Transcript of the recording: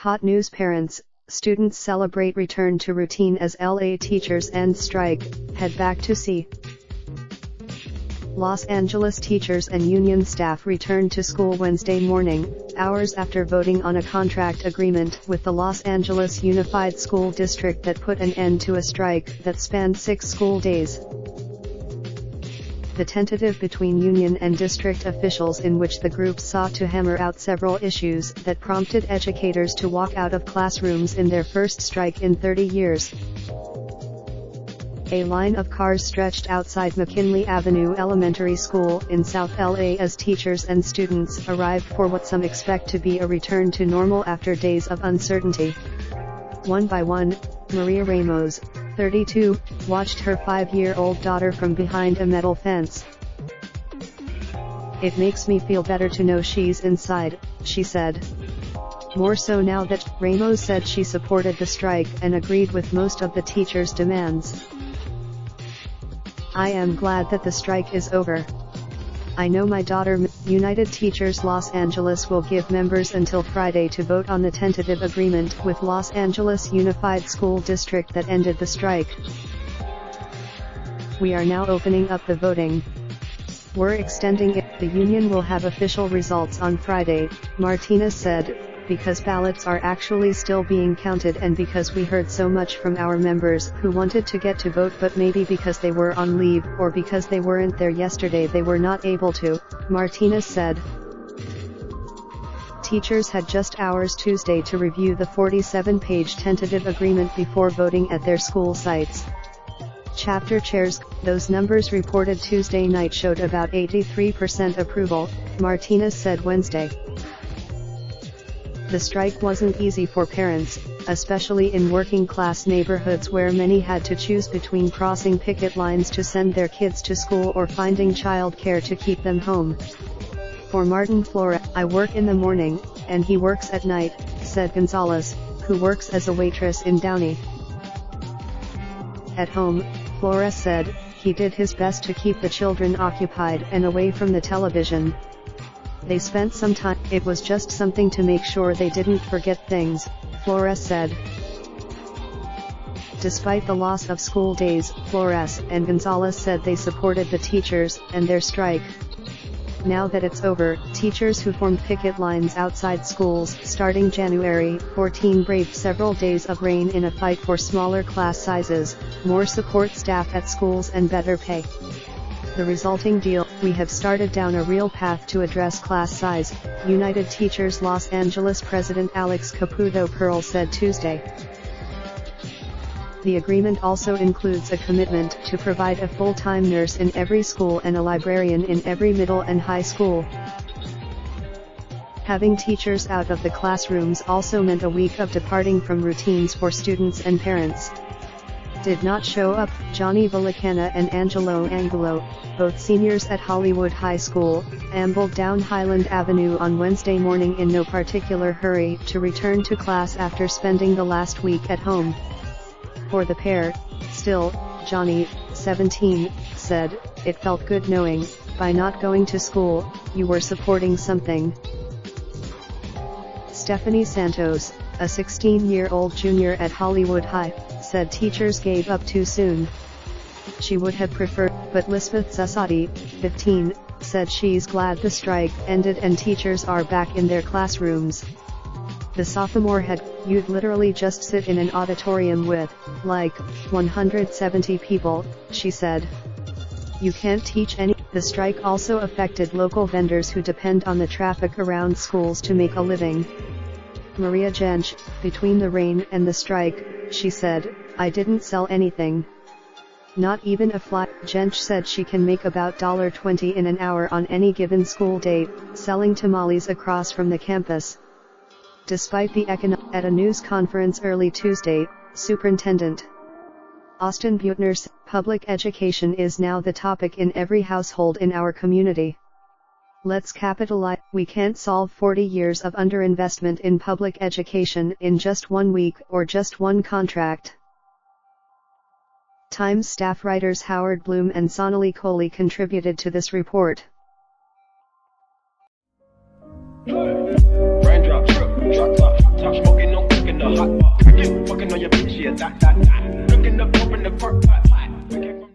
Hot news, parents, students celebrate return to routine as LA teachers end strike, head back to C. Los Angeles teachers and union staff returned to school Wednesday morning, hours after voting on a contract agreement with the Los Angeles Unified School District that put an end to a strike that spanned 6 school days. The tentative between union and district officials, in which the groups sought to hammer out several issues that prompted educators to walk out of classrooms in their first strike in 30 years. A line of cars stretched outside McKinley Avenue Elementary School in South LA as teachers and students arrived for what some expect to be a return to normal after days of uncertainty. One by one, Maria Ramos, 32, watched her 5-year-old daughter from behind a metal fence. "It makes me feel better to know she's inside," she said. More so now that Ramos said she supported the strike and agreed with most of the teachers' demands. "I am glad that the strike is over. I know my daughter." United Teachers Los Angeles will give members until Friday to vote on the tentative agreement with Los Angeles Unified School District that ended the strike. "We are now opening up the voting. We're extending it. The union will have official results on Friday," Martinez said, "because ballots are actually still being counted and because we heard so much from our members who wanted to get to vote but maybe because they were on leave or because they weren't there yesterday they were not able to," Martinez said. Teachers had just hours Tuesday to review the 47-page tentative agreement before voting at their school sites. Chapter chairs, "Those numbers reported Tuesday night showed about 83% approval," Martinez said Wednesday. The strike wasn't easy for parents, especially in working-class neighborhoods where many had to choose between crossing picket lines to send their kids to school or finding childcare to keep them home. For Martin Flores, "I work in the morning, and he works at night," said Gonzalez, who works as a waitress in Downey. At home, Flores said, he did his best to keep the children occupied and away from the television. "They spent some time, it was just something to make sure they didn't forget things," Flores said. Despite the loss of school days, Flores and Gonzalez said they supported the teachers and their strike. Now that it's over, teachers who formed picket lines outside schools starting January 14 braved several days of rain in a fight for smaller class sizes, more support staff at schools and better pay. The resulting deal, "We have started down a real path to address class size," United Teachers Los Angeles President Alex Caputo Pearl said Tuesday. The agreement also includes a commitment to provide a full-time nurse in every school and a librarian in every middle and high school. Having teachers out of the classrooms also meant a week of departing from routines for students and parents. Did not show up, Johnny Villicana and Angelo Angulo, both seniors at Hollywood High School, ambled down Highland Avenue on Wednesday morning in no particular hurry to return to class after spending the last week at home. For the pair, still, Johnny, 17, said, "It felt good knowing, by not going to school, you were supporting something." Stephanie Santos, a 16-year-old junior at Hollywood High, said teachers gave up too soon. She would have preferred, but Lisbeth Zasadi, 15, said she's glad the strike ended and teachers are back in their classrooms. The sophomore had, "You'd literally just sit in an auditorium with, like, 170 people, she said. You can't teach any." The strike also affected local vendors who depend on the traffic around schools to make a living. Maria Jench, "Between the rain and the strike," she said, "I didn't sell anything. Not even a fly." Jench said she can make about $20 in an hour on any given school day, selling tamales across from the campus. Despite the at a news conference early Tuesday, Superintendent Austin Buettner said, "Public education is now the topic in every household in our community. Let's capitalize. We can't solve 40 years of underinvestment in public education in just 1 week or just one contract." Times staff writers Howard Bloom and Sonali Kohli contributed to this report. Raindrops, drop top, top smoking Looking up, open the pot.